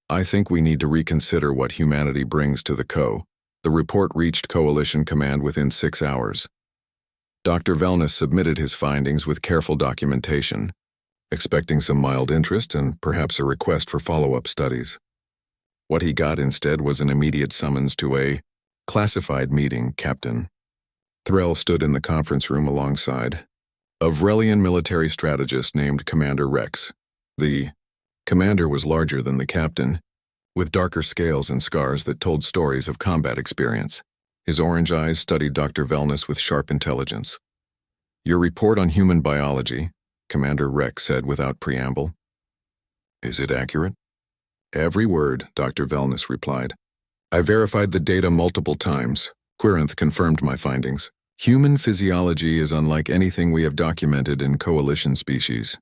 I think we need to reconsider what humanity brings to the Co. The report reached Coalition Command within 6 hours. Dr. Wellness submitted his findings with careful documentation, expecting some mild interest and perhaps a request for follow-up studies. What he got instead was an immediate summons to a classified meeting, Captain. Threll stood in the conference room alongside a Vrelian military strategist named Commander Rex. The commander was larger than the captain, with darker scales and scars that told stories of combat experience. His orange eyes studied Dr. Wellness with sharp intelligence. "Your report on human biology," Commander Rex said without preamble. "Is it accurate?" "Every word," Dr. Wellness replied. "I verified the data multiple times. Quirinth confirmed my findings. Human physiology is unlike anything we have documented in coalition species."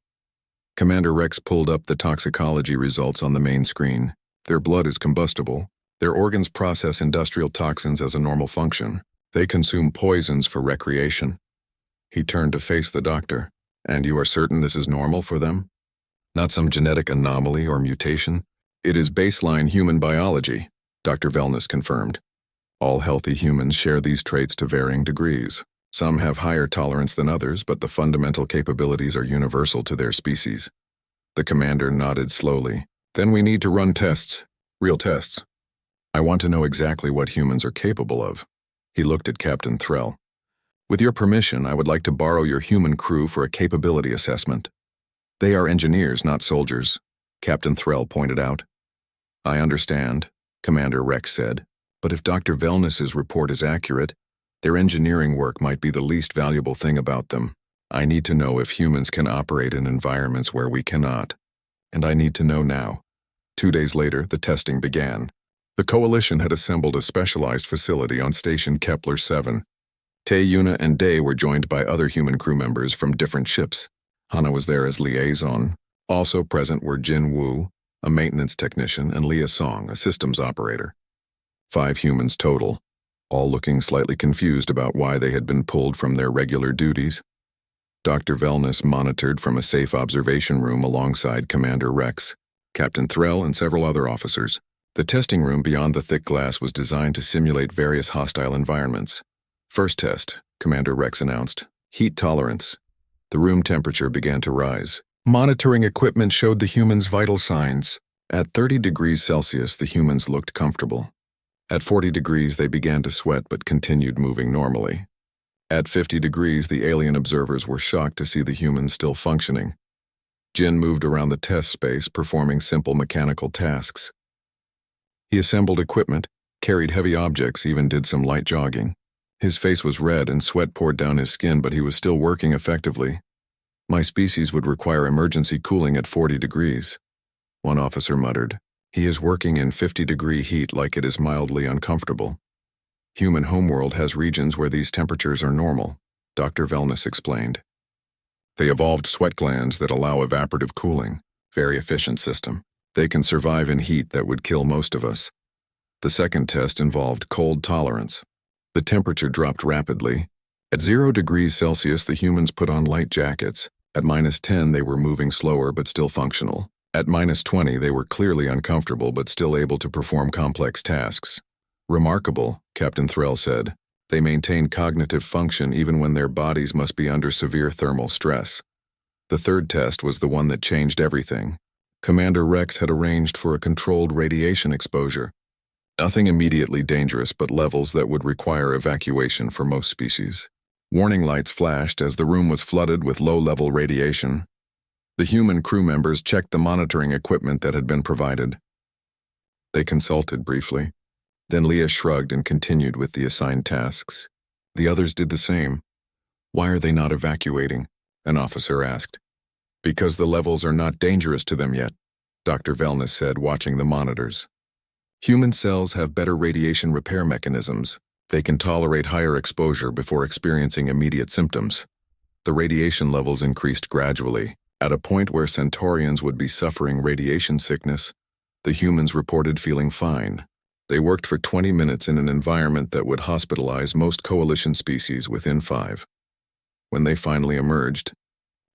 Commander Rex pulled up the toxicology results on the main screen. Their blood is combustible. Their organs process industrial toxins as a normal function. They consume poisons for recreation. He turned to face the doctor. "And you are certain this is normal for them? Not some genetic anomaly or mutation? It is baseline human biology," Dr. Wellness confirmed. "All healthy humans share these traits to varying degrees. Some have higher tolerance than others, but the fundamental capabilities are universal to their species." The commander nodded slowly. "Then we need to run tests. Real tests. I want to know exactly what humans are capable of." He looked at Captain Threll. "With your permission, I would like to borrow your human crew for a capability assessment." "They are engineers, not soldiers," Captain Threll pointed out. "I understand," Commander Rex said, "but if Dr. Wellness's report is accurate, their engineering work might be the least valuable thing about them. I need to know if humans can operate in environments where we cannot. And I need to know now." 2 days later, the testing began. The Coalition had assembled a specialized facility on Station Kepler 7. Tay, Yuna, and Day were joined by other human crew members from different ships. Hana was there as liaison. Also present were Jin Wu, a maintenance technician, and Leah Song, a systems operator. 5 humans total, all looking slightly confused about why they had been pulled from their regular duties. Dr. Wellness monitored from a safe observation room alongside Commander Rex, Captain Threll, and several other officers. The testing room beyond the thick glass was designed to simulate various hostile environments. "First test," Commander Rex announced. "Heat tolerance." The room temperature began to rise. Monitoring equipment showed the humans' vital signs. At 30 degrees Celsius, the humans looked comfortable. At 40 degrees, they began to sweat but continued moving normally. At 50 degrees, the alien observers were shocked to see the humans still functioning. Jin moved around the test space, performing simple mechanical tasks. He assembled equipment, carried heavy objects, even did some light jogging. His face was red and sweat poured down his skin, but he was still working effectively. "My species would require emergency cooling at 40 degrees. One officer muttered. "He is working in 50-degree heat like it is mildly uncomfortable." "Human homeworld has regions where these temperatures are normal," Dr. Wellness explained. "They evolved sweat glands that allow evaporative cooling. Very efficient system. They can survive in heat that would kill most of us." The second test involved cold tolerance. The temperature dropped rapidly. At 0 degrees Celsius, the humans put on light jackets. At -10, they were moving slower but still functional. At -20, they were clearly uncomfortable but still able to perform complex tasks. "Remarkable," Captain Threll said. "They maintain cognitive function even when their bodies must be under severe thermal stress." The third test was the one that changed everything. Commander Rex had arranged for a controlled radiation exposure. Nothing immediately dangerous, but levels that would require evacuation for most species. Warning lights flashed as the room was flooded with low-level radiation. The human crew members checked the monitoring equipment that had been provided. They consulted briefly. Then Leah shrugged and continued with the assigned tasks. The others did the same. "Why are they not evacuating?" an officer asked. "Because the levels are not dangerous to them yet," Dr. Wellness said, watching the monitors. "Human cells have better radiation repair mechanisms. They can tolerate higher exposure before experiencing immediate symptoms." The radiation levels increased gradually. At a point where Centaurians would be suffering radiation sickness, the humans reported feeling fine. They worked for 20 minutes in an environment that would hospitalize most coalition species within 5. When they finally emerged,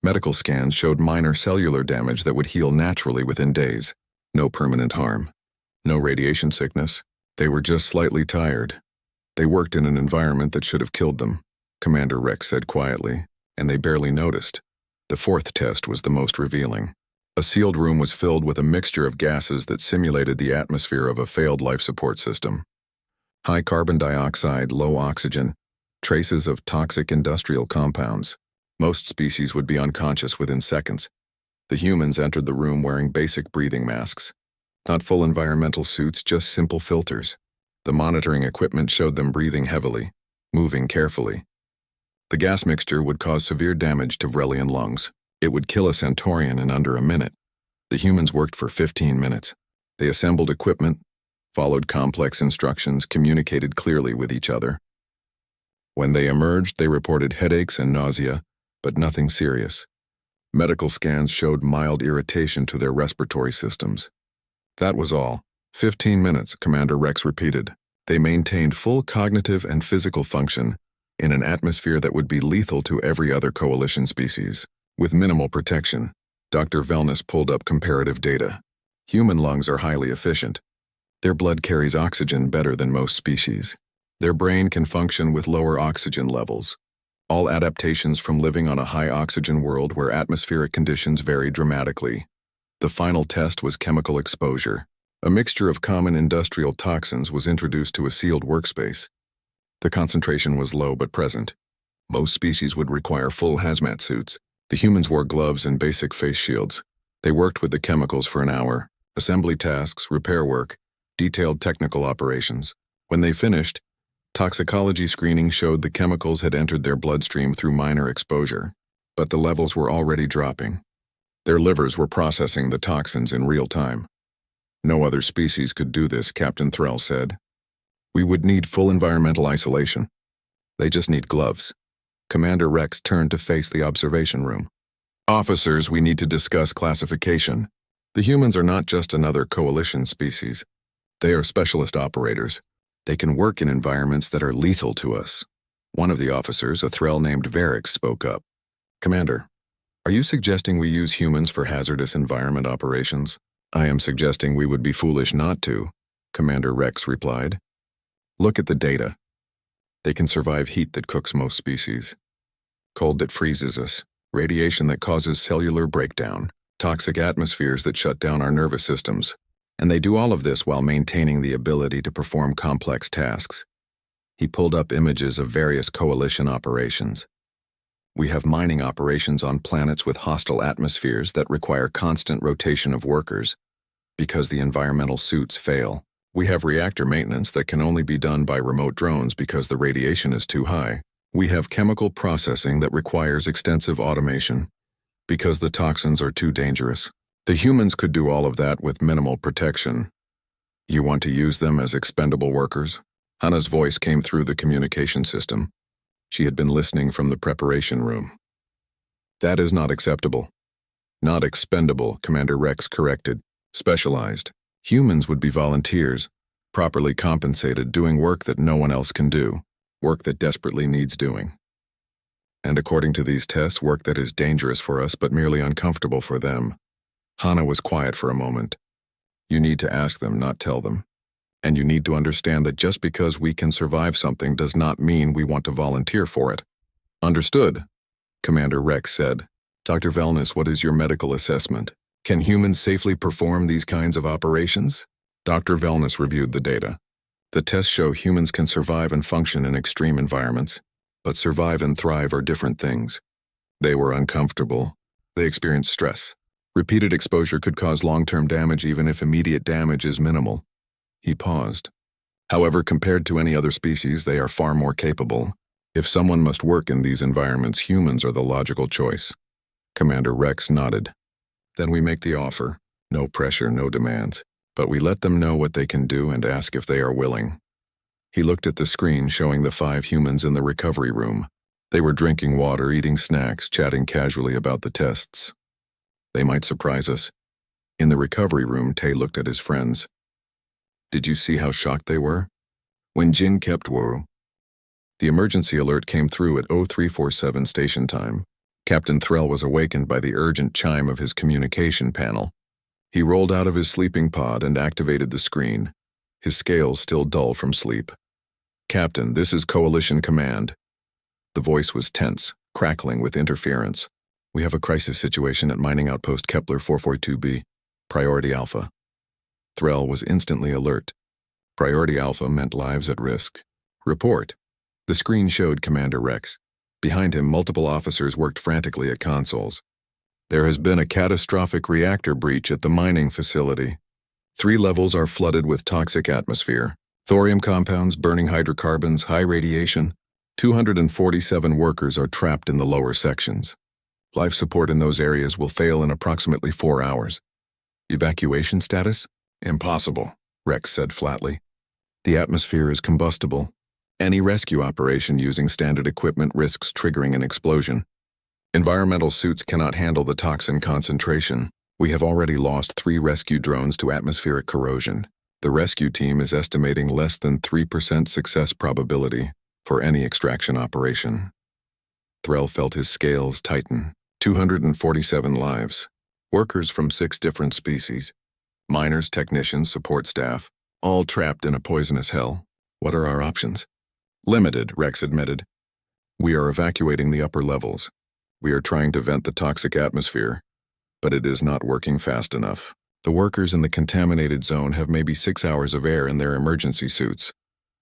medical scans showed minor cellular damage that would heal naturally within days. No permanent harm. No radiation sickness. They were just slightly tired. They worked in an environment that should have killed them, Commander Rex said quietly, and they barely noticed. The fourth test was the most revealing. A sealed room was filled with a mixture of gases that simulated the atmosphere of a failed life support system. High carbon dioxide, low oxygen, traces of toxic industrial compounds. Most species would be unconscious within seconds. The humans entered the room wearing basic breathing masks. Not full environmental suits, just simple filters. The monitoring equipment showed them breathing heavily, moving carefully. The gas mixture would cause severe damage to Vrelian lungs. It would kill a Centaurian in under a minute. The humans worked for 15 minutes. They assembled equipment, followed complex instructions, communicated clearly with each other. When they emerged, they reported headaches and nausea, but nothing serious. Medical scans showed mild irritation to their respiratory systems. That was all. 15 minutes, Commander Rex repeated. They maintained full cognitive and physical function in an atmosphere that would be lethal to every other coalition species. With minimal protection, Dr. Velness pulled up comparative data. Human lungs are highly efficient. Their blood carries oxygen better than most species. Their brain can function with lower oxygen levels. All adaptations from living on a high-oxygen world where atmospheric conditions vary dramatically. The final test was chemical exposure. A mixture of common industrial toxins was introduced to a sealed workspace. The concentration was low but present. Most species would require full hazmat suits. The humans wore gloves and basic face shields. They worked with the chemicals for an hour. Assembly tasks, repair work, detailed technical operations. When they finished, toxicology screening showed the chemicals had entered their bloodstream through minor exposure, but the levels were already dropping. Their livers were processing the toxins in real time. No other species could do this, Captain Threll said. We would need full environmental isolation. They just need gloves. Commander Rex turned to face the observation room. Officers, we need to discuss classification. The humans are not just another coalition species. They are specialist operators. They can work in environments that are lethal to us. One of the officers, a Threll named Varix, spoke up. Commander, are you suggesting we use humans for hazardous environment operations? I am suggesting we would be foolish not to, Commander Rex replied. Look at the data. They can survive heat that cooks most species, cold that freezes us, radiation that causes cellular breakdown, toxic atmospheres that shut down our nervous systems. And they do all of this while maintaining the ability to perform complex tasks. He pulled up images of various coalition operations. We have mining operations on planets with hostile atmospheres that require constant rotation of workers because the environmental suits fail. We have reactor maintenance that can only be done by remote drones because the radiation is too high. We have chemical processing that requires extensive automation because the toxins are too dangerous. The humans could do all of that with minimal protection. You want to use them as expendable workers? Hannah's voice came through the communication system. She had been listening from the preparation room. That is not acceptable. Not expendable, Commander Rex corrected. Specialized. Humans would be volunteers, properly compensated, doing work that no one else can do, work that desperately needs doing. And according to these tests, work that is dangerous for us but merely uncomfortable for them. Hannah was quiet for a moment. You need to ask them, not tell them. And you need to understand that just because we can survive something does not mean we want to volunteer for it. Understood, Commander Rex said. Dr. Velness, what is your medical assessment? Can humans safely perform these kinds of operations? Dr. Velness reviewed the data. The tests show humans can survive and function in extreme environments, but survive and thrive are different things. They were uncomfortable. They experienced stress. Repeated exposure could cause long-term damage even if immediate damage is minimal. He paused. However, compared to any other species, they are far more capable. If someone must work in these environments, humans are the logical choice. Commander Rex nodded. Then we make the offer. No pressure, no demands. But we let them know what they can do and ask if they are willing. He looked at the screen showing the 5 humans in the recovery room. They were drinking water, eating snacks, chatting casually about the tests. They might surprise us. In the recovery room, Tay looked at his friends. Did you see how shocked they were? When Jin kept Woru. The emergency alert came through at 0347 station time. Captain Threll was awakened by the urgent chime of his communication panel. He rolled out of his sleeping pod and activated the screen, his scales still dull from sleep. "Captain, this is Coalition Command." The voice was tense, crackling with interference. "We have a crisis situation at Mining Outpost Kepler 442b. Priority Alpha." Threll was instantly alert. Priority Alpha meant lives at risk. "Report." The screen showed Commander Rex. Behind him, multiple officers worked frantically at consoles. "There has been a catastrophic reactor breach at the mining facility. 3 levels are flooded with toxic atmosphere. Thorium compounds, burning hydrocarbons, high radiation. 247 workers are trapped in the lower sections. Life support in those areas will fail in approximately 4 hours. Evacuation status? Impossible," Rex said flatly. "The atmosphere is combustible. Any rescue operation using standard equipment risks triggering an explosion. Environmental suits cannot handle the toxin concentration. We have already lost 3 rescue drones to atmospheric corrosion. The rescue team is estimating less than 3% success probability for any extraction operation." Threll felt his scales tighten. 247 lives. Workers from 6 different species. Miners, technicians, support staff, all trapped in a poisonous hell. "What are our options?" "Limited," Rex admitted. "We are evacuating the upper levels. We are trying to vent the toxic atmosphere, but it is not working fast enough. The workers in the contaminated zone have maybe 6 hours of air in their emergency suits,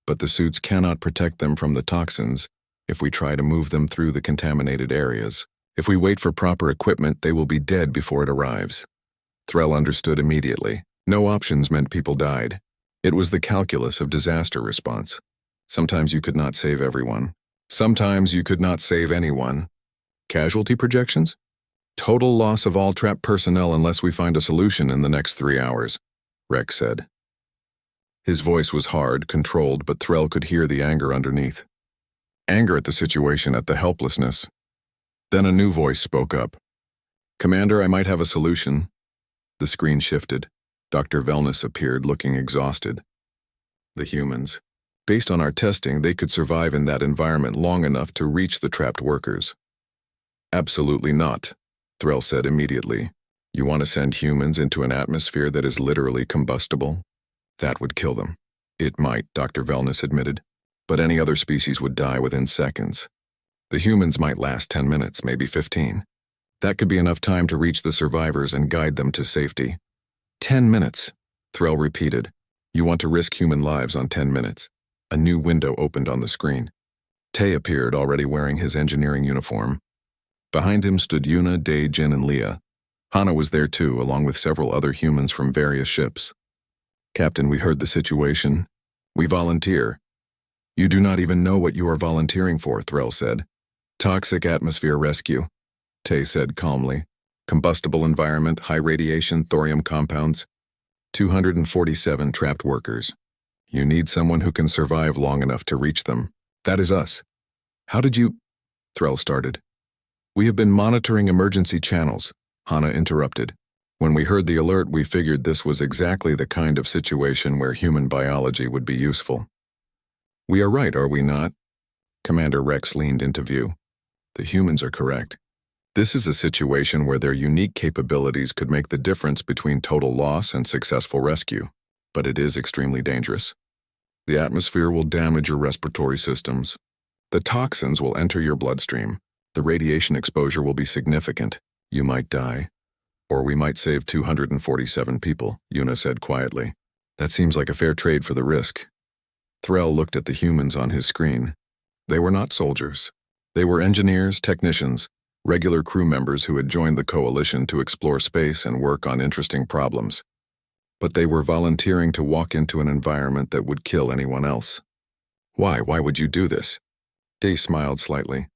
but the suits cannot protect them from the toxins if we try to move them through the contaminated areas. If we wait for proper equipment, they will be dead before it arrives." Threll understood immediately. No options meant people died. It was the calculus of disaster response. Sometimes you could not save everyone. Sometimes you could not save anyone. "Casualty projections? Total loss of all trapped personnel unless we find a solution in the next 3 hours, Rex said. His voice was hard, controlled, but Threll could hear the anger underneath. Anger at the situation, at the helplessness. Then a new voice spoke up. "Commander, I might have a solution." The screen shifted. Dr. Velness appeared, looking exhausted. "The humans. Based on our testing, they could survive in that environment long enough to reach the trapped workers." "Absolutely not," Threll said immediately. "You want to send humans into an atmosphere that is literally combustible? That would kill them." "It might," Dr. Velness admitted, "but any other species would die within seconds. The humans might last 10 minutes, maybe 15. That could be enough time to reach the survivors and guide them to safety." 10 minutes, Threll repeated. "You want to risk human lives on 10 minutes. A new window opened on the screen. Tay appeared, already wearing his engineering uniform. Behind him stood Yuna, Day, Jin, and Leah. Hana was there too, along with several other humans from various ships. "Captain, we heard the situation. We volunteer." "You do not even know what you are volunteering for," Threll said. "Toxic atmosphere rescue," Tay said calmly. "Combustible environment, high radiation, thorium compounds. 247 trapped workers. You need someone who can survive long enough to reach them. That is us." "How did you—" Threll started. "We have been monitoring emergency channels," Hana interrupted. "When we heard the alert, we figured this was exactly the kind of situation where human biology would be useful." "We are right, are we not?" Commander Rex leaned into view. "The humans are correct. This is a situation where their unique capabilities could make the difference between total loss and successful rescue. But it is extremely dangerous. The atmosphere will damage your respiratory systems. The toxins will enter your bloodstream. The radiation exposure will be significant. You might die. Or we might save 247 people," Yuna said quietly. "That seems like a fair trade for the risk." Threll looked at the humans on his screen. They were not soldiers. They were engineers, technicians, regular crew members who had joined the coalition to explore space and work on interesting problems. But they were volunteering to walk into an environment that would kill anyone else. "Why? Why would you do this?" Day smiled slightly.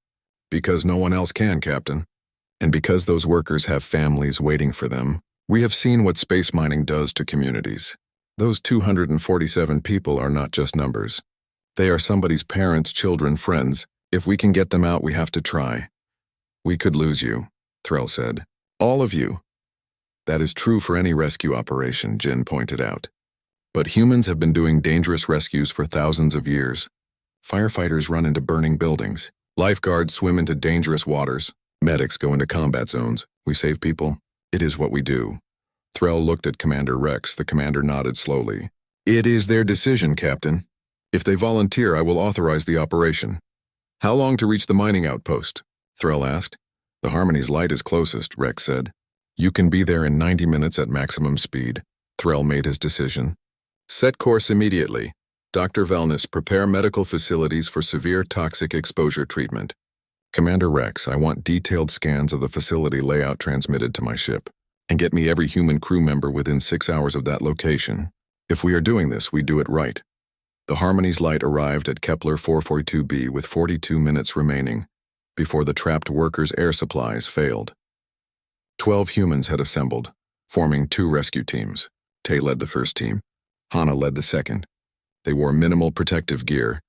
"Because no one else can, Captain. And because those workers have families waiting for them. We have seen what space mining does to communities. Those 247 people are not just numbers. They are somebody's parents, children, friends. If we can get them out, we have to try." "We could lose you," Threll said. "All of you." "That is true for any rescue operation," Jin pointed out. "But humans have been doing dangerous rescues for thousands of years. Firefighters run into burning buildings. Lifeguards swim into dangerous waters. Medics go into combat zones. We save people. It is what we do." Threll looked at Commander Rex. The commander nodded slowly. It is their decision, Captain. If they volunteer, I will authorize the operation. How long to reach the mining outpost? Threll asked. The Harmony's light is closest, Rex said. You can be there in 90 minutes at maximum speed. Threll made his decision. Set course immediately. Dr. Wellness, prepare medical facilities for severe toxic exposure treatment. Commander Rex, I want detailed scans of the facility layout transmitted to my ship. And get me every human crew member within 6 hours of that location. If we are doing this, we do it right. The Harmony's light arrived at Kepler 442b with 42 minutes remaining, before the trapped workers' air supplies failed. 12 humans had assembled, forming 2 rescue teams. Tay led the first team. Hana led the second. They wore minimal protective gear,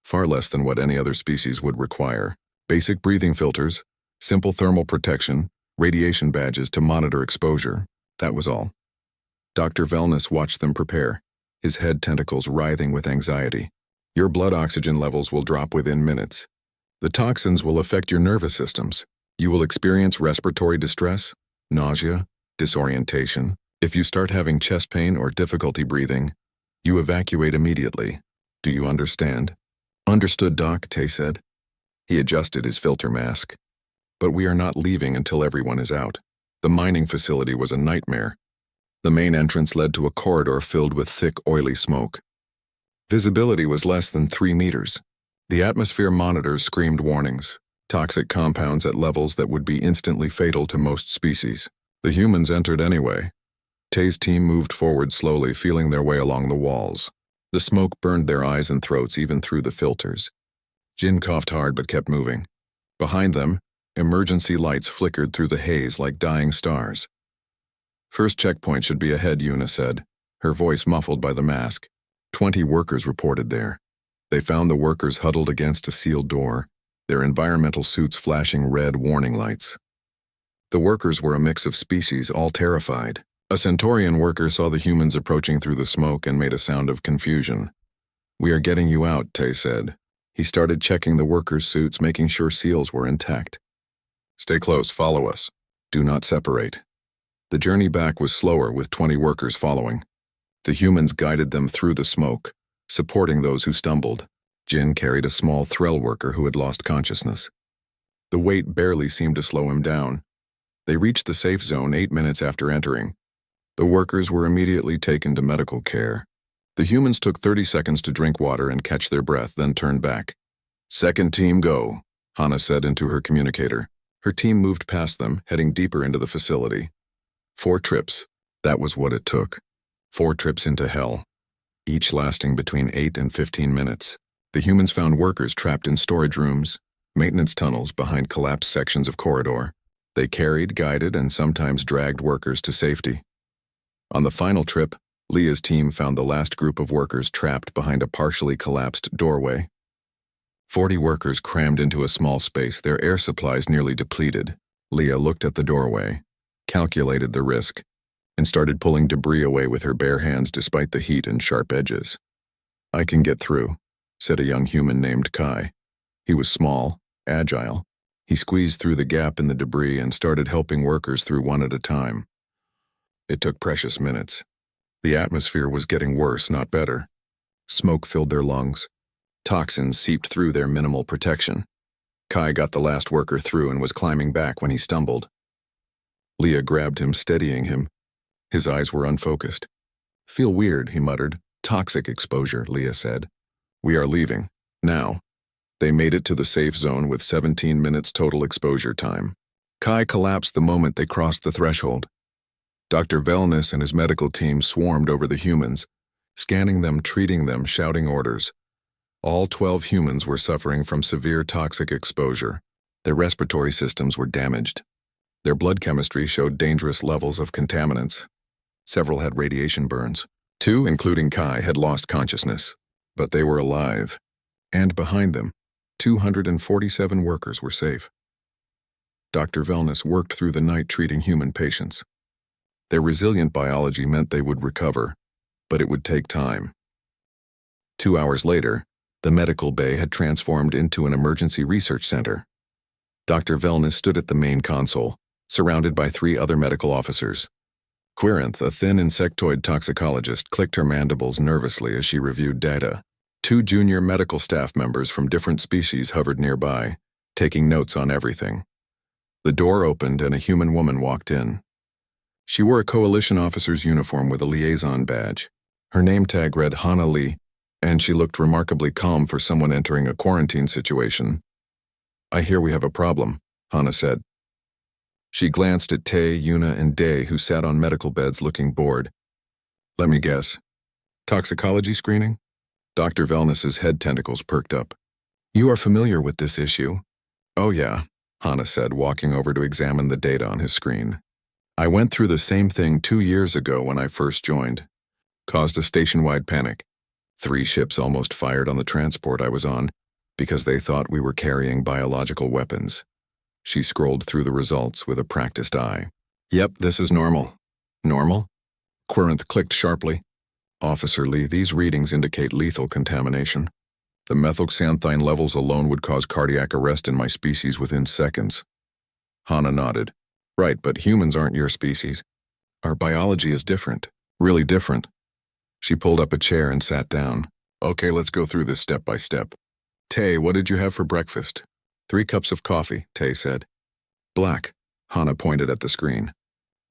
far less than what any other species would require. Basic breathing filters, simple thermal protection, radiation badges to monitor exposure. That was all. Dr. Wellness watched them prepare, his head tentacles writhing with anxiety. Your blood oxygen levels will drop within minutes. The toxins will affect your nervous systems. You will experience respiratory distress, nausea, disorientation. If you start having chest pain or difficulty breathing, you evacuate immediately. Do you understand? Understood, Doc, Tay said. He adjusted his filter mask. But we are not leaving until everyone is out. The mining facility was a nightmare. The main entrance led to a corridor filled with thick, oily smoke. Visibility was less than 3 meters. The atmosphere monitors screamed warnings, toxic compounds at levels that would be instantly fatal to most species. The humans entered anyway. Tay's team moved forward slowly, feeling their way along the walls. The smoke burned their eyes and throats even through the filters. Jin coughed hard but kept moving. Behind them, emergency lights flickered through the haze like dying stars. First checkpoint should be ahead, Yuna said, her voice muffled by the mask. 20 workers reported there. They found the workers huddled against a sealed door, their environmental suits flashing red warning lights. The workers were a mix of species, all terrified. A Centaurian worker saw the humans approaching through the smoke and made a sound of confusion. We are getting you out, Tay said. He started checking the workers' suits, making sure seals were intact. Stay close, follow us. Do not separate. The journey back was slower, with 20 workers following. The humans guided them through the smoke, supporting those who stumbled. Jin carried a small Threll worker who had lost consciousness. The weight barely seemed to slow him down. They reached the safe zone 8 minutes after entering. The workers were immediately taken to medical care. The humans took 30 seconds to drink water and catch their breath, then turned back. Second team go, Hana said into her communicator. Her team moved past them, heading deeper into the facility. 4 trips. That was what it took. 4 trips into hell, each lasting between 8 and 15 minutes. The humans found workers trapped in storage rooms, maintenance tunnels behind collapsed sections of corridor. They carried, guided, and sometimes dragged workers to safety. On the final trip, Leah's team found the last group of workers trapped behind a partially collapsed doorway. 40 workers crammed into a small space, their air supplies nearly depleted. Leah looked at the doorway, calculated the risk, and started pulling debris away with her bare hands despite the heat and sharp edges. I can get through, said a young human named Kai. He was small, agile. He squeezed through the gap in the debris and started helping workers through one at a time. It took precious minutes. The atmosphere was getting worse, not better. Smoke filled their lungs. Toxins seeped through their minimal protection. Kai got the last worker through and was climbing back when he stumbled. Leah grabbed him, steadying him. His eyes were unfocused. Feel weird, he muttered. Toxic exposure, Leah said. We are leaving. Now. They made it to the safe zone with 17 minutes total exposure time. Kai collapsed the moment they crossed the threshold. Dr. Wellness and his medical team swarmed over the humans, scanning them, treating them, shouting orders. All 12 humans were suffering from severe toxic exposure. Their respiratory systems were damaged. Their blood chemistry showed dangerous levels of contaminants. Several had radiation burns. 2, including Kai, had lost consciousness, but they were alive. And behind them, 247 workers were safe. Dr. Wellness worked through the night treating human patients. Their resilient biology meant they would recover, but it would take time. 2 hours later, the medical bay had transformed into an emergency research center. Dr. Wellness stood at the main console, surrounded by 3 other medical officers. Quirinth, a thin insectoid toxicologist, clicked her mandibles nervously as she reviewed data. 2 junior medical staff members from different species hovered nearby, taking notes on everything. The door opened and a human woman walked in. She wore a coalition officer's uniform with a liaison badge. Her name tag read Hana Lee, and she looked remarkably calm for someone entering a quarantine situation. "I hear we have a problem," Hana said. She glanced at Tay, Yuna, and Day, who sat on medical beds looking bored. "Let me guess. Toxicology screening?" Dr. Velness's head tentacles perked up. "You are familiar with this issue?" "Oh yeah," Hana said, walking over to examine the data on his screen. "I went through the same thing 2 years ago when I first joined. Caused a station-wide panic. 3 ships almost fired on the transport I was on because they thought we were carrying biological weapons." She scrolled through the results with a practiced eye. "Yep, this is normal." "Normal?" Quirinth clicked sharply. "Officer Lee, these readings indicate lethal contamination. The methylxanthine levels alone would cause cardiac arrest in my species within seconds." Hana nodded. "Right, but humans aren't your species. Our biology is different. Really different." She pulled up a chair and sat down. "Okay, let's go through this step by step. Tay, what did you have for breakfast?" 3 cups of coffee, Tay said. "Black," Hana pointed at the screen.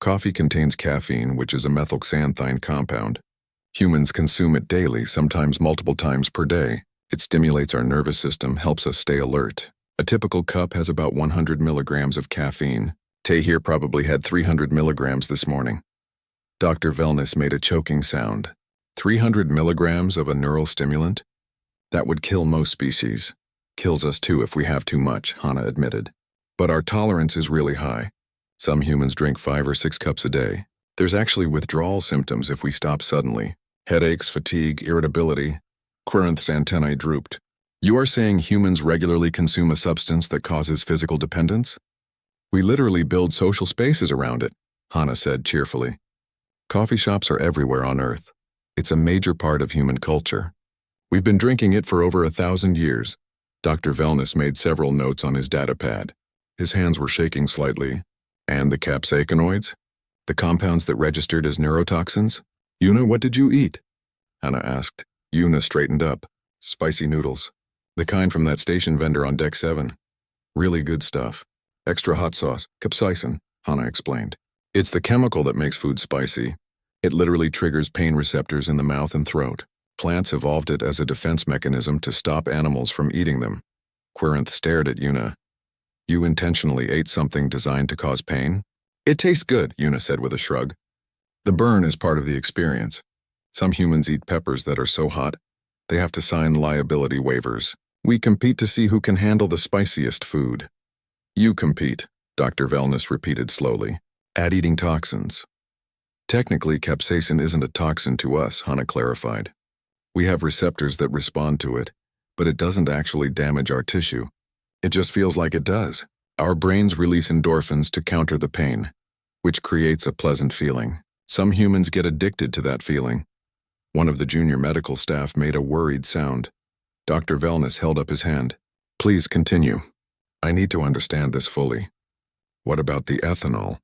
"Coffee contains caffeine, which is a methylxanthine compound. Humans consume it daily, sometimes multiple times per day. It stimulates our nervous system, helps us stay alert. A typical cup has about 100 milligrams of caffeine. Tay here probably had 300 milligrams this morning." Dr. Velness made a choking sound. 300 milligrams of a neural stimulant? That would kill most species. Kills us too if we have too much, Hana admitted. But our tolerance is really high. Some humans drink 5 or 6 cups a day. There's actually withdrawal symptoms if we stop suddenly. Headaches, fatigue, irritability. Quirinth's antennae drooped. "You are saying humans regularly consume a substance that causes physical dependence?" "We literally build social spaces around it," Hana said cheerfully. "Coffee shops are everywhere on Earth. It's a major part of human culture. We've been drinking it for over 1,000 years. Dr. Velness made several notes on his datapad. His hands were shaking slightly. "And the capsaicinoids? The compounds that registered as neurotoxins? Yuna, what did you eat?" Hana asked. Yuna straightened up. "Spicy noodles. The kind from that station vendor on Deck 7. Really good stuff. Extra hot sauce, capsaicin," Hana explained. "It's the chemical that makes food spicy. It literally triggers pain receptors in the mouth and throat. Plants evolved it as a defense mechanism to stop animals from eating them." Quirinth stared at Yuna. "You intentionally ate something designed to cause pain?" "It tastes good," Yuna said with a shrug. "The burn is part of the experience. Some humans eat peppers that are so hot, they have to sign liability waivers. We compete to see who can handle the spiciest food." "You compete," Dr. Velness repeated slowly, "at eating toxins." "Technically, capsaicin isn't a toxin to us," Hana clarified. "We have receptors that respond to it, but it doesn't actually damage our tissue. It just feels like it does. Our brains release endorphins to counter the pain, which creates a pleasant feeling. Some humans get addicted to that feeling." One of the junior medical staff made a worried sound. Dr. Velness held up his hand. "Please continue. I need to understand this fully." "What about the ethanol?"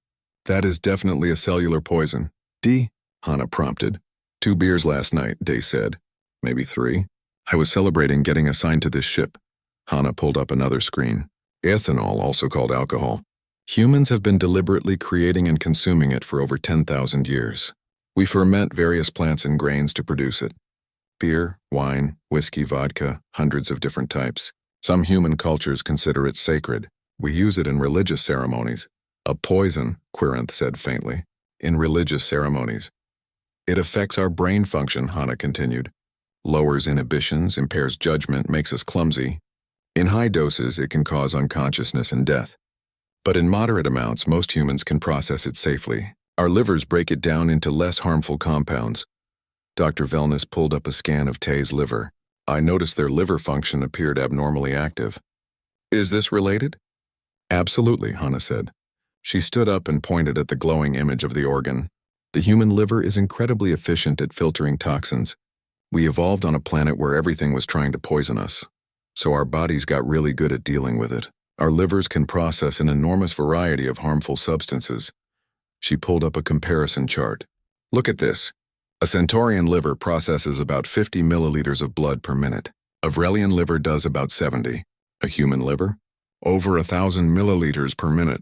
"That is definitely a cellular poison." "D?" Hana prompted. 2 beers last night, Day said. "Maybe 3. I was celebrating getting assigned to this ship." Hana pulled up another screen. "Ethanol, also called alcohol. Humans have been deliberately creating and consuming it for over 10,000 years. We ferment various plants and grains to produce it. Beer, wine, whiskey, vodka, hundreds of different types. Some human cultures consider it sacred. We use it in religious ceremonies." "A poison," Quirinth said faintly. "In religious ceremonies." "It affects our brain function," Hana continued. "Lowers inhibitions, impairs judgment, makes us clumsy. In high doses, it can cause unconsciousness and death. But in moderate amounts, most humans can process it safely. Our livers break it down into less harmful compounds." Dr. Velness pulled up a scan of Tay's liver. "I noticed their liver function appeared abnormally active." "Is this related?" "Absolutely," Hana said. She stood up and pointed at the glowing image of the organ. "The human liver is incredibly efficient at filtering toxins. We evolved on a planet where everything was trying to poison us. So our bodies got really good at dealing with it. Our livers can process an enormous variety of harmful substances. She pulled up a comparison chart. Look at this. A Centaurian liver processes about 50 milliliters of blood per minute. A Vrelian liver does about 70. A human liver? Over 1,000 milliliters per minute.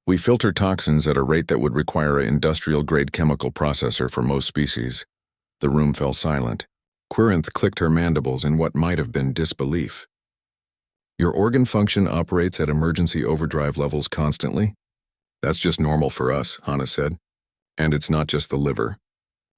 We filter toxins at a rate that would require an industrial-grade chemical processor for most species. The room fell silent. Quirynth clicked her mandibles in what might have been disbelief. Your organ function operates at emergency overdrive levels constantly? That's just normal for us, Hannah said. And it's not just the liver.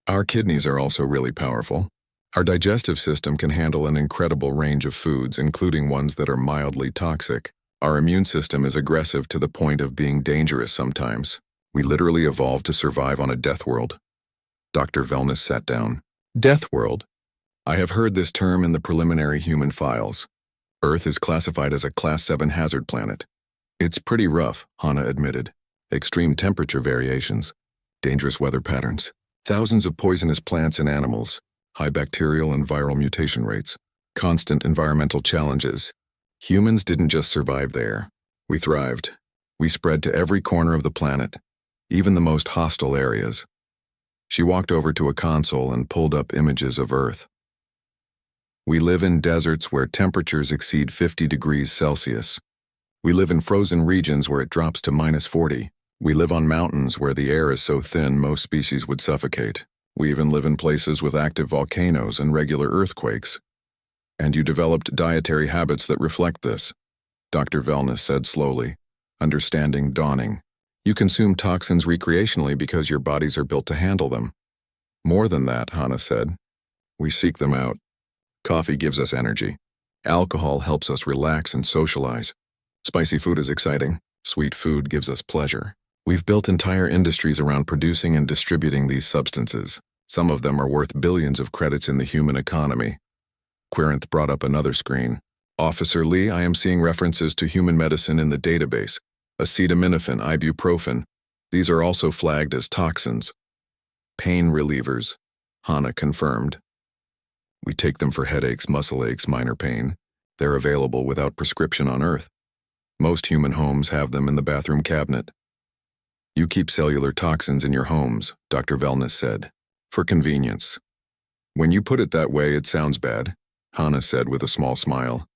Our kidneys are also really powerful. Our digestive system can handle an incredible range of foods, including ones that are mildly toxic. Our immune system is aggressive to the point of being dangerous sometimes. We literally evolved to survive on a death world. Dr. Wellness sat down. Death world? I have heard this term in the preliminary human files. Earth is classified as a Class 7 hazard planet. It's pretty rough, Hannah admitted. Extreme temperature variations, dangerous weather patterns, thousands of poisonous plants and animals, high bacterial and viral mutation rates, constant environmental challenges. Humans didn't just survive there. We thrived. We spread to every corner of the planet, even the most hostile areas. She walked over to a console and pulled up images of Earth. We live in deserts where temperatures exceed 50 degrees Celsius. We live in frozen regions where it drops to -40. We live on mountains where the air is so thin most species would suffocate. We even live in places with active volcanoes and regular earthquakes. And you developed dietary habits that reflect this, Dr. Wellness said slowly, understanding dawning. You consume toxins recreationally because your bodies are built to handle them. More than that, Hannah said. We seek them out. Coffee gives us energy. Alcohol helps us relax and socialize. Spicy food is exciting. Sweet food gives us pleasure. We've built entire industries around producing and distributing these substances. Some of them are worth billions of credits in the human economy. Quirynth brought up another screen. Officer Lee, I am seeing references to human medicine in the database. Acetaminophen, ibuprofen. These are also flagged as toxins. Pain relievers, Hannah confirmed. We take them for headaches, muscle aches, minor pain. They're available without prescription on Earth. Most human homes have them in the bathroom cabinet. You keep cellular toxins in your homes, Dr. Wellness said, for convenience. When you put it that way, it sounds bad, Hannah said with a small smile.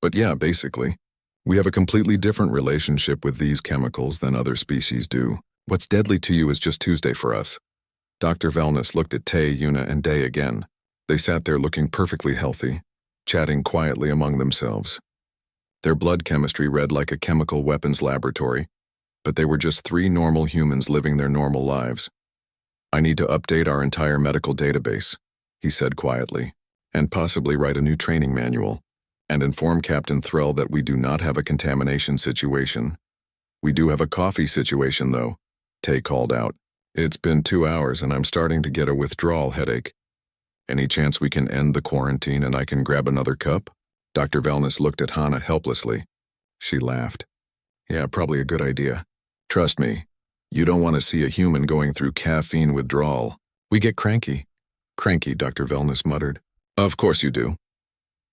But yeah, basically. We have a completely different relationship with these chemicals than other species do. What's deadly to you is just Tuesday for us. Dr. Wellness looked at Tay, Yuna, and Day again. They sat there looking perfectly healthy, chatting quietly among themselves. Their blood chemistry read like a chemical weapons laboratory, but they were just 3 normal humans living their normal lives. I need to update our entire medical database, he said quietly, and possibly write a new training manual, and inform Captain Threll that we do not have a contamination situation. We do have a coffee situation, though, Tay called out. It's been 2 hours and I'm starting to get a withdrawal headache. Any chance we can end the quarantine and I can grab another cup? Dr. Wellness looked at Hannah helplessly. She laughed. Yeah, probably a good idea. Trust me, you don't want to see a human going through caffeine withdrawal. We get cranky. Cranky, Dr. Wellness muttered. Of course you do.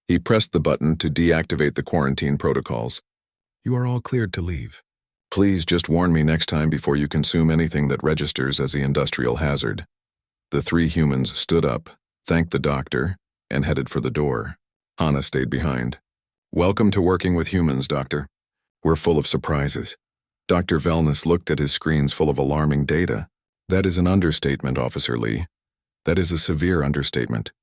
He pressed the button to deactivate the quarantine protocols. You are all cleared to leave. Please just warn me next time before you consume anything that registers as the industrial hazard. The 3 humans stood up, thanked the doctor, and headed for the door. Hannah stayed behind. Welcome to working with humans, Doctor. We're full of surprises. Dr. Wellness looked at his screens full of alarming data. That is an understatement, Officer Lee. That is a severe understatement.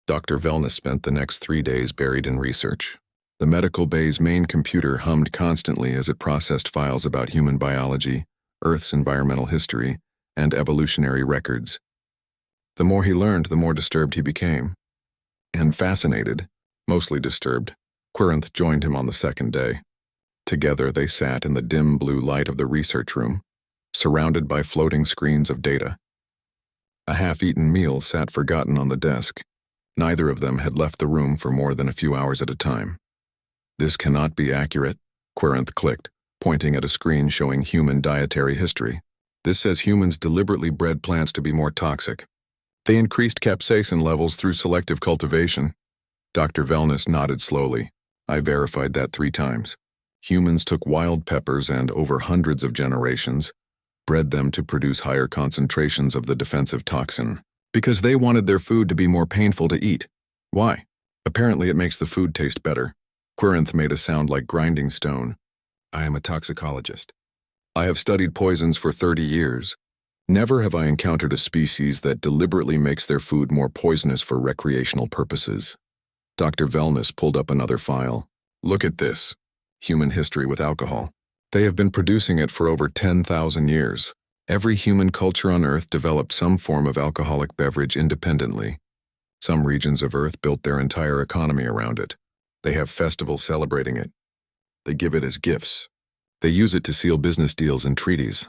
Dr. Wellness spent the next 3 days buried in research. The medical bay's main computer hummed constantly as it processed files about human biology, Earth's environmental history, and evolutionary records. The more he learned, the more disturbed he became. And fascinated, mostly disturbed, Quirynth joined him on the 2nd day. Together they sat in the dim blue light of the research room, surrounded by floating screens of data. A half-eaten meal sat forgotten on the desk. Neither of them had left the room for more than a few hours at a time. This cannot be accurate, Quirynth clicked, pointing at a screen showing human dietary history. This says humans deliberately bred plants to be more toxic. They increased capsaicin levels through selective cultivation. Dr. Wellness nodded slowly. I verified that 3 times. Humans took wild peppers and over hundreds of generations, bred them to produce higher concentrations of the defensive toxin, because they wanted their food to be more painful to eat. Why? Apparently it makes the food taste better. Quirynth made a sound like grinding stone. I am a toxicologist. I have studied poisons for 30 years. Never have I encountered a species that deliberately makes their food more poisonous for recreational purposes. Dr. Wellness pulled up another file. Look at this. Human history with alcohol. They have been producing it for over 10,000 years. Every human culture on Earth developed some form of alcoholic beverage independently. Some regions of Earth built their entire economy around it. They have festivals celebrating it. They give it as gifts. They use it to seal business deals and treaties.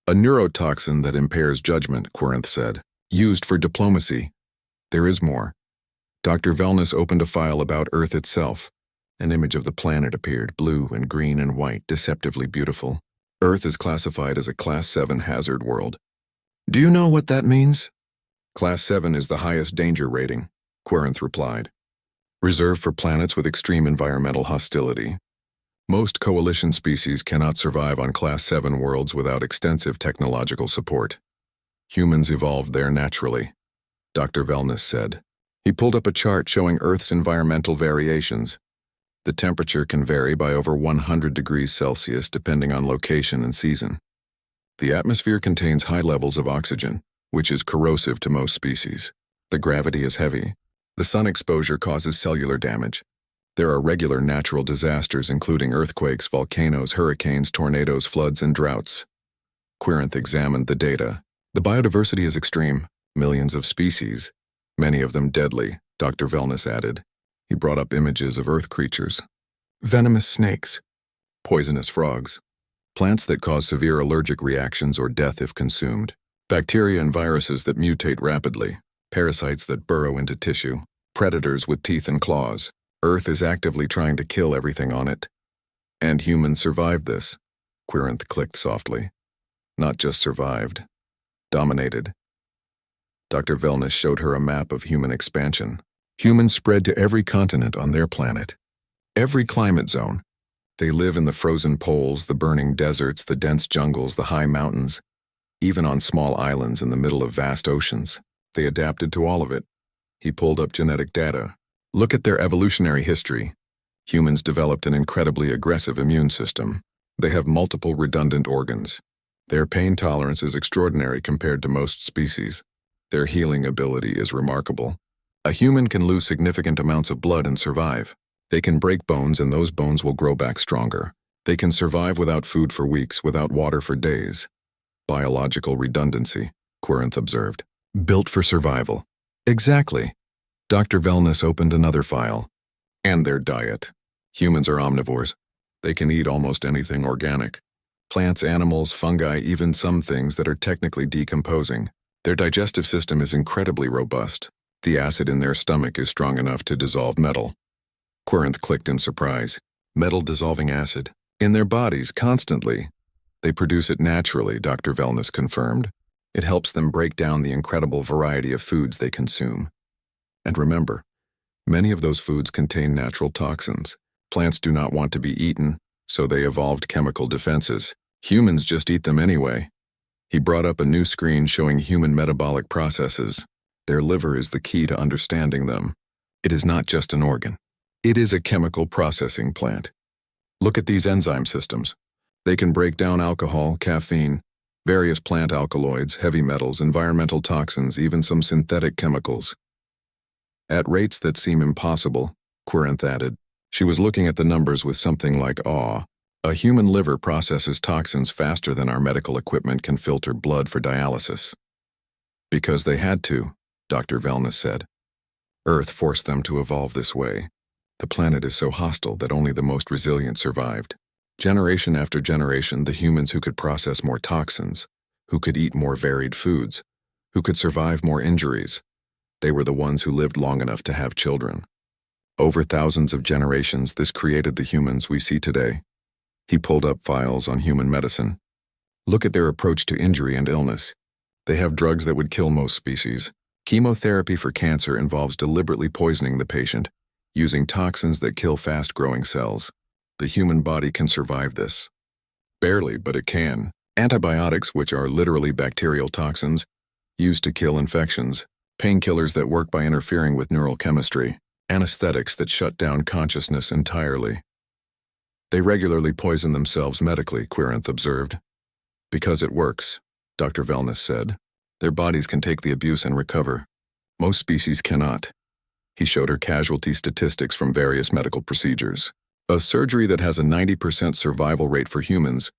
A neurotoxin that impairs judgment, Quirynth said. Used for diplomacy. There is more. Dr. Wellness opened a file about Earth itself. An image of the planet appeared, blue and green and white, deceptively beautiful. Earth is classified as a Class 7 hazard world. Do you know what that means? Class 7 is the highest danger rating, Quirynth replied. Reserved for planets with extreme environmental hostility. Most coalition species cannot survive on Class 7 worlds without extensive technological support. Humans evolved there naturally, Dr. Wellness said. He pulled up a chart showing Earth's environmental variations. The temperature can vary by over 100 degrees Celsius depending on location and season. The atmosphere contains high levels of oxygen, which is corrosive to most species. The gravity is heavy. The sun exposure causes cellular damage. There are regular natural disasters including earthquakes, volcanoes, hurricanes, tornadoes, floods, and droughts. Quirynth examined the data. The biodiversity is extreme. Millions of species. Many of them deadly, Dr. Wellness added. He brought up images of earth creatures. Venomous snakes. Poisonous frogs. Plants that cause severe allergic reactions or death if consumed. Bacteria and viruses that mutate rapidly. Parasites that burrow into tissue. Predators with teeth and claws. Earth is actively trying to kill everything on it. And humans survived this. Quirynth clicked softly. Not just survived. Dominated. Dr. Wellness showed her a map of human expansion. Humans spread to every continent on their planet. Every climate zone. They live in the frozen poles, the burning deserts, the dense jungles, the high mountains. Even on small islands in the middle of vast oceans. They adapted to all of it. He pulled up genetic data. Look at their evolutionary history. Humans developed an incredibly aggressive immune system. They have multiple redundant organs. Their pain tolerance is extraordinary compared to most species. Their healing ability is remarkable. A human can lose significant amounts of blood and survive. They can break bones and those bones will grow back stronger. They can survive without food for weeks, without water for days. Biological redundancy, Quirynth observed. Built for survival. Exactly. Dr. Wellness opened another file. And their diet. Humans are omnivores. They can eat almost anything organic. Plants, animals, fungi, even some things that are technically decomposing. Their digestive system is incredibly robust. The acid in their stomach is strong enough to dissolve metal. Quirynth clicked in surprise. Metal-dissolving acid. In their bodies, constantly. They produce it naturally, Dr. Wellness confirmed. It helps them break down the incredible variety of foods they consume. And remember, many of those foods contain natural toxins. Plants do not want to be eaten, so they evolved chemical defenses. Humans just eat them anyway. He brought up a new screen showing human metabolic processes. Their liver is the key to understanding them. It is not just an organ. It is a chemical processing plant. Look at these enzyme systems. They can break down alcohol, caffeine, various plant alkaloids, heavy metals, environmental toxins, even some synthetic chemicals. At rates that seem impossible, Quirynth added. She was looking at the numbers with something like awe. A human liver processes toxins faster than our medical equipment can filter blood for dialysis. Because they had to, Dr. Wellness said. Earth forced them to evolve this way. The planet is so hostile that only the most resilient survived. Generation after generation, the humans who could process more toxins, who could eat more varied foods, who could survive more injuries, they were the ones who lived long enough to have children. Over thousands of generations, this created the humans we see today. He pulled up files on human medicine. Look at their approach to injury and illness. They have drugs that would kill most species. Chemotherapy for cancer involves deliberately poisoning the patient, using toxins that kill fast-growing cells. The human body can survive this. Barely, but it can. Antibiotics, which are literally bacterial toxins, used to kill infections, painkillers that work by interfering with neural chemistry, anesthetics that shut down consciousness entirely. They regularly poison themselves medically, Quirinth observed. Because it works, Dr. Wellness said. Their bodies can take the abuse and recover. Most species cannot. He showed her casualty statistics from various medical procedures. A surgery that has a 90% survival rate for humans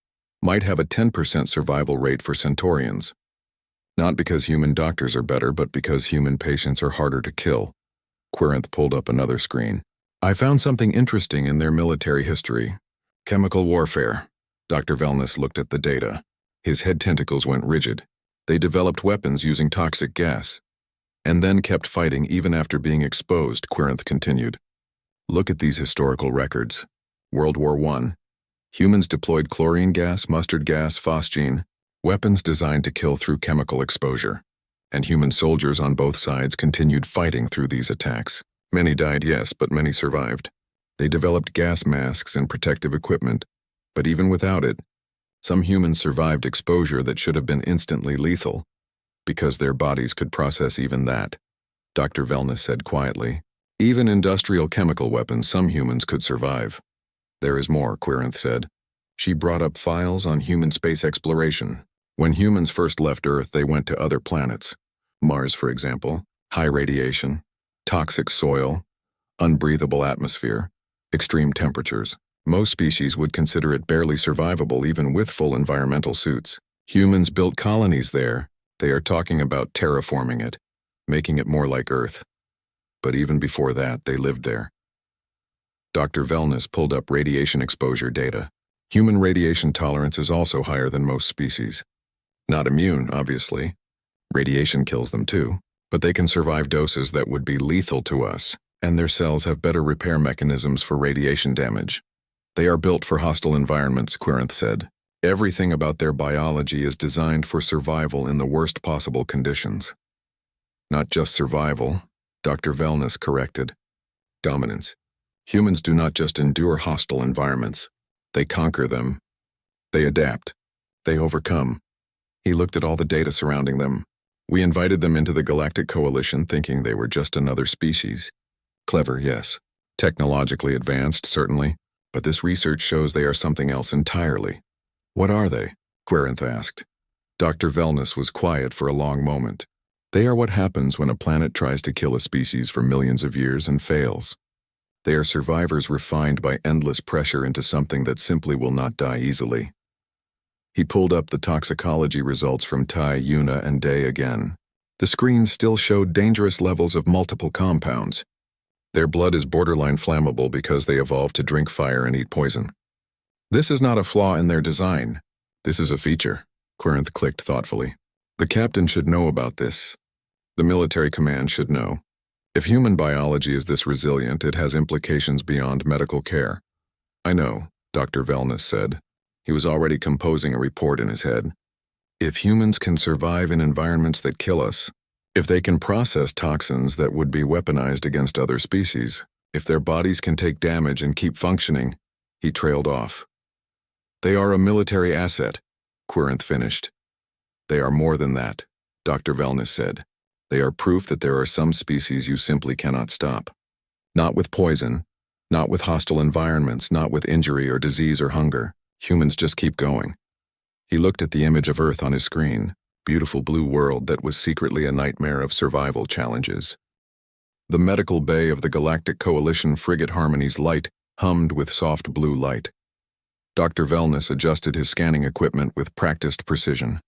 might have a 10% survival rate for centaurians. Not because human doctors are better, but because human patients are harder to kill. Quirinth pulled up another screen. I found something interesting in their military history. Chemical warfare. Dr. Wellness looked at the data. His head tentacles went rigid. They developed weapons using toxic gas, and then kept fighting even after being exposed, Quirinth continued. Look at these historical records. World War I. Humans deployed chlorine gas, mustard gas, phosgene, weapons designed to kill through chemical exposure. And human soldiers on both sides continued fighting through these attacks. Many died, yes, but many survived. They developed gas masks and protective equipment, but even without it, some humans survived exposure that should have been instantly lethal, because their bodies could process even that. Dr. Wellness said quietly. Even industrial chemical weapons some humans could survive. There is more, Quirinth said. She brought up files on human space exploration. When humans first left Earth, they went to other planets. Mars, for example, high radiation, toxic soil, unbreathable atmosphere, extreme temperatures. Most species would consider it barely survivable even with full environmental suits. Humans built colonies there. They are talking about terraforming it, making it more like Earth. But even before that, they lived there. Dr. Wellness pulled up radiation exposure data. Human radiation tolerance is also higher than most species. Not immune, obviously. Radiation kills them too, but they can survive doses that would be lethal to us, and their cells have better repair mechanisms for radiation damage. They are built for hostile environments, Quirinth said. Everything about their biology is designed for survival in the worst possible conditions. Not just survival, Dr. Wellness corrected. Dominance. Humans do not just endure hostile environments. They conquer them. They adapt. They overcome. He looked at all the data surrounding them. We invited them into the Galactic Coalition thinking they were just another species. Clever, yes. Technologically advanced, certainly. But this research shows they are something else entirely. What are they? Quirinth asked. Dr. Wellness was quiet for a long moment. They are what happens when a planet tries to kill a species for millions of years and fails. They are survivors refined by endless pressure into something that simply will not die easily. He pulled up the toxicology results from Tai, Yuna, and Day again. The screens still showed dangerous levels of multiple compounds. Their blood is borderline flammable because they evolved to drink fire and eat poison. This is not a flaw in their design. This is a feature, Quirinth clicked thoughtfully. The captain should know about this. The military command should know. If human biology is this resilient, it has implications beyond medical care. I know, Dr. Wellness said. He was already composing a report in his head. If humans can survive in environments that kill us, if they can process toxins that would be weaponized against other species, if their bodies can take damage and keep functioning, he trailed off. They are a military asset, Quirinth finished. They are more than that, Dr. Wellness said. They are proof that there are some species you simply cannot stop. Not with poison, not with hostile environments, not with injury or disease or hunger. Humans just keep going. He looked at the image of Earth on his screen, beautiful blue world that was secretly a nightmare of survival challenges. The medical bay of the Galactic Coalition frigate Harmony's light hummed with soft blue light. Dr. Wellness adjusted his scanning equipment with practiced precision.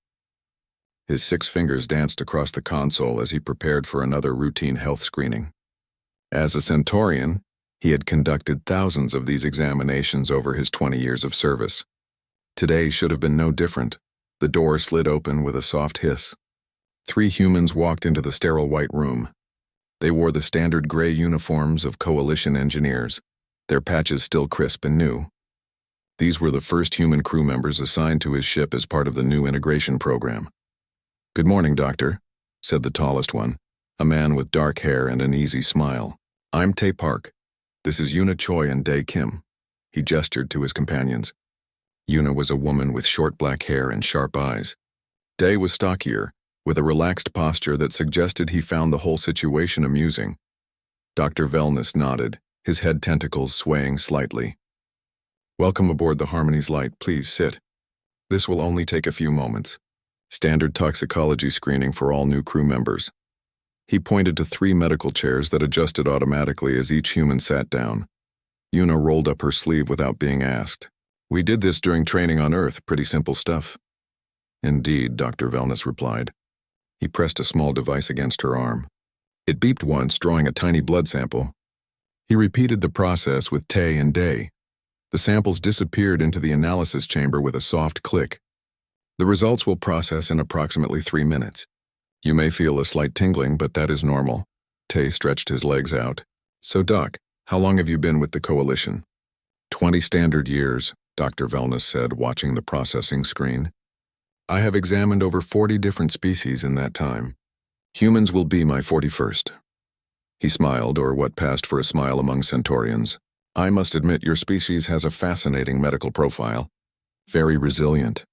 His 6 fingers danced across the console as he prepared for another routine health screening. As a Centaurian, he had conducted thousands of these examinations over his 20 years of service. Today should have been no different. The door slid open with a soft hiss. 3 humans walked into the sterile white room. They wore the standard gray uniforms of Coalition engineers, their patches still crisp and new. These were the first human crew members assigned to his ship as part of the new integration program. "Good morning, Doctor," said the tallest one, a man with dark hair and an easy smile. "I'm Tae Park. This is Yuna Choi and Dae Kim." He gestured to his companions. Yuna was a woman with short black hair and sharp eyes. Day was stockier, with a relaxed posture that suggested he found the whole situation amusing. Dr. Wellness nodded, his head tentacles swaying slightly. "Welcome aboard the Harmony's Light. Please sit. This will only take a few moments. Standard toxicology screening for all new crew members." He pointed to 3 medical chairs that adjusted automatically as each human sat down. Yuna rolled up her sleeve without being asked. "We did this during training on Earth. Pretty simple stuff." "Indeed," Dr. Wellness replied. He pressed a small device against her arm. It beeped once, drawing a tiny blood sample. He repeated the process with Tay and Day. The samples disappeared into the analysis chamber with a soft click. "The results will process in approximately 3 minutes. You may feel a slight tingling, but that is normal." Tay stretched his legs out. "So, Doc, how long have you been with the Coalition?" 20 standard years, Dr. Wellness said, watching the processing screen. "I have examined over 40 different species in that time. Humans will be my 41st. He smiled, or what passed for a smile among Centaurians. "I must admit your species has a fascinating medical profile. Very resilient."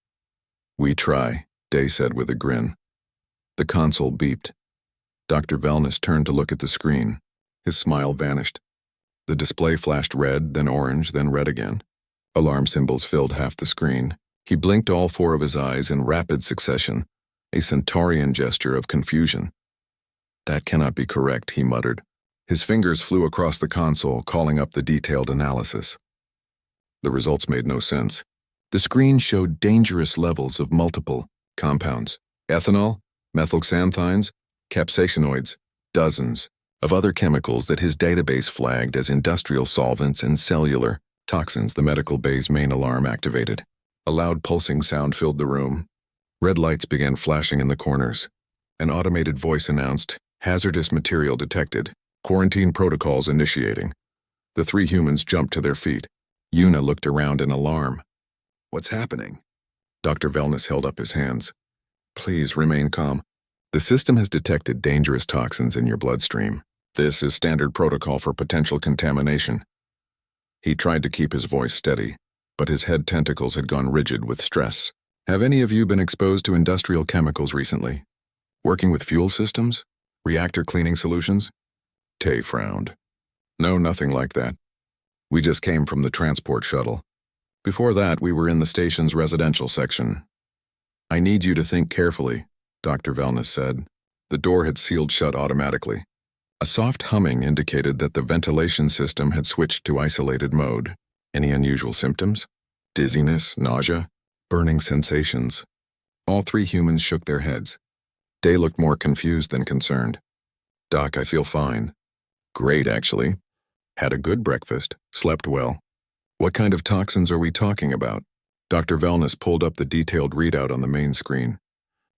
"We try," Day said with a grin. The console beeped. Dr. Wellness turned to look at the screen. His smile vanished. The display flashed red, then orange, then red again. Alarm symbols filled half the screen. He blinked all 4 of his eyes in rapid succession, a Centaurian gesture of confusion. "That cannot be correct," he muttered. His fingers flew across the console, calling up the detailed analysis. The results made no sense. The screen showed dangerous levels of multiple compounds: ethanol, methylxanthines, capsaicinoids, dozens of other chemicals that his database flagged as industrial solvents and cellular toxins. The medical bay's main alarm activated. A loud pulsing sound filled the room. Red lights began flashing in the corners. An automated voice announced, "Hazardous material detected. Quarantine protocols initiating." The 3 humans jumped to their feet. Yuna looked around in alarm. "What's happening?" Dr. Wellness held up his hands. "Please remain calm. The system has detected dangerous toxins in your bloodstream. This is standard protocol for potential contamination." He tried to keep his voice steady, but his head tentacles had gone rigid with stress. "Have any of you been exposed to industrial chemicals recently? Working with fuel systems? Reactor cleaning solutions?" Tay frowned. "No, nothing like that. We just came from the transport shuttle. Before that, we were in the station's residential section." "I need you to think carefully," Dr. Wellness said. The door had sealed shut automatically. A soft humming indicated that the ventilation system had switched to isolated mode. "Any unusual symptoms? Dizziness, nausea, burning sensations?" All 3 humans shook their heads. Day looked more confused than concerned. "Doc, I feel fine." "Great, actually. Had a good breakfast, slept well." "What kind of toxins are we talking about?" Dr. Wellness pulled up the detailed readout on the main screen.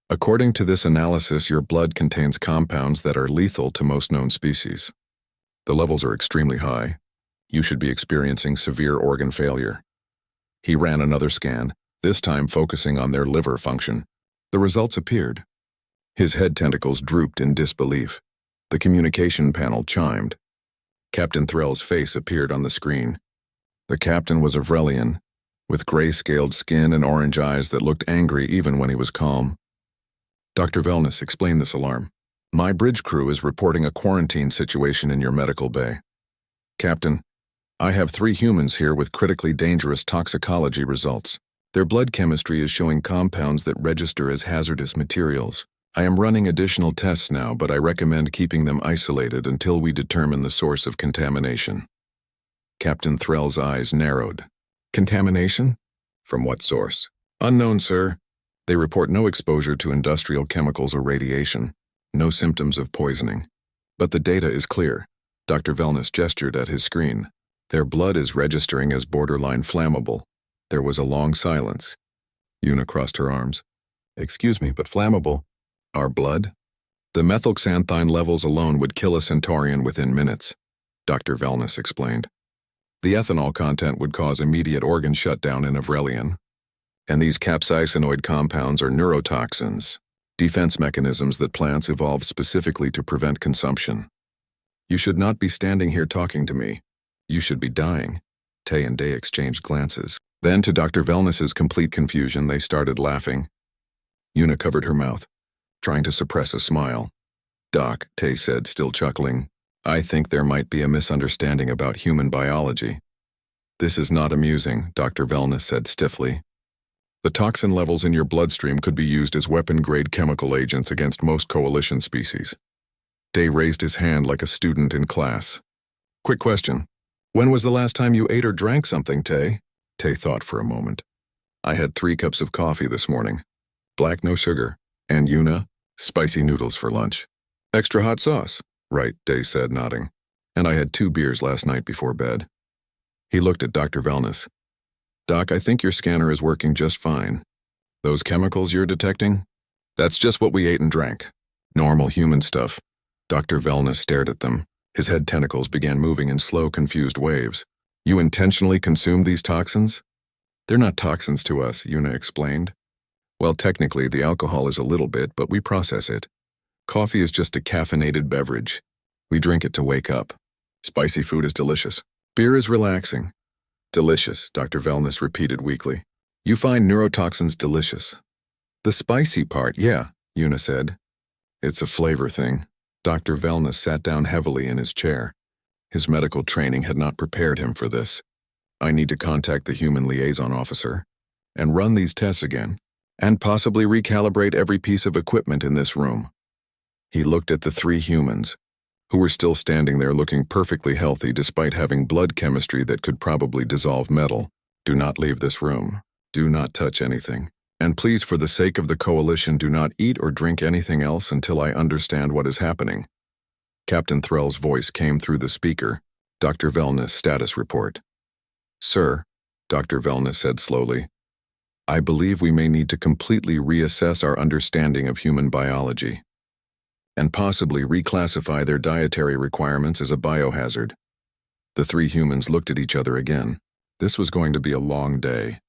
"According to this analysis, your blood contains compounds that are lethal to most known species. The levels are extremely high. You should be experiencing severe organ failure." He ran another scan, this time focusing on their liver function. The results appeared. His head tentacles drooped in disbelief. The communication panel chimed. Captain Threll's face appeared on the screen. The captain was a Vrelian, with gray-scaled skin and orange eyes that looked angry even when he was calm. Dr. Wellness explained this alarm. "My bridge crew is reporting a quarantine situation in your medical bay. Captain, I have 3 humans here with critically dangerous toxicology results. Their blood chemistry is showing compounds that register as hazardous materials. I am running additional tests now, but I recommend keeping them isolated until we determine the source of contamination." Captain Threll's eyes narrowed. "Contamination? From what source?" "Unknown, sir. They report no exposure to industrial chemicals or radiation, no symptoms of poisoning. But the data is clear." Dr. Wellness gestured at his screen. "Their blood is registering as borderline flammable." There was a long silence. Yuna crossed her arms. "Excuse me, but flammable? Our blood? The methylxanthine levels alone would kill a Centaurian within minutes," Dr. Wellness explained. "The ethanol content would cause immediate organ shutdown in a Vrelian. And these capsaicinoid compounds are neurotoxins, defense mechanisms that plants evolved specifically to prevent consumption. You should not be standing here talking to me. You should be dying." Tay and Day exchanged glances. Then, to Dr. Wellness's complete confusion, they started laughing. Una covered her mouth, trying to suppress a smile. "Doc," Tay said, still chuckling, "I think there might be a misunderstanding about human biology." "This is not amusing," Dr. Wellness said stiffly. "The toxin levels in your bloodstream could be used as weapon-grade chemical agents against most coalition species." Tay raised his hand like a student in class. "Quick question. When was the last time you ate or drank something, Tay?" Tay thought for a moment. "I had 3 cups of coffee this morning. Black, no sugar. And Una? Spicy noodles for lunch. Extra hot sauce." "Right," Tay said, nodding. "And I had 2 beers last night before bed." He looked at Dr. Wellness. "Doc, I think your scanner is working just fine. Those chemicals you're detecting? That's just what we ate and drank. Normal human stuff." Dr. Wellness stared at them. His head tentacles began moving in slow, confused waves. "You intentionally consumed these toxins?" "They're not toxins to us," Una explained. "Well, technically, the alcohol is a little bit, but we process it. Coffee is just a caffeinated beverage. We drink it to wake up. Spicy food is delicious. Beer is relaxing." "Delicious," Dr. Wellness repeated weakly. "You find neurotoxins delicious." "The spicy part, yeah," Una said. "It's a flavor thing." Dr. Wellness sat down heavily in his chair. His medical training had not prepared him for this. "I need to contact the human liaison officer and run these tests again, and possibly recalibrate every piece of equipment in this room." He looked at the 3 humans, who were still standing there looking perfectly healthy despite having blood chemistry that could probably dissolve metal. "Do not leave this room. Do not touch anything. And please, for the sake of the coalition, do not eat or drink anything else until I understand what is happening." Captain Threll's voice came through the speaker. "Dr. Wellness, status report." "Sir," Dr. Wellness said slowly, "I believe we may need to completely reassess our understanding of human biology, and possibly reclassify their dietary requirements as a biohazard." The 3 humans looked at each other again. This was going to be a long day.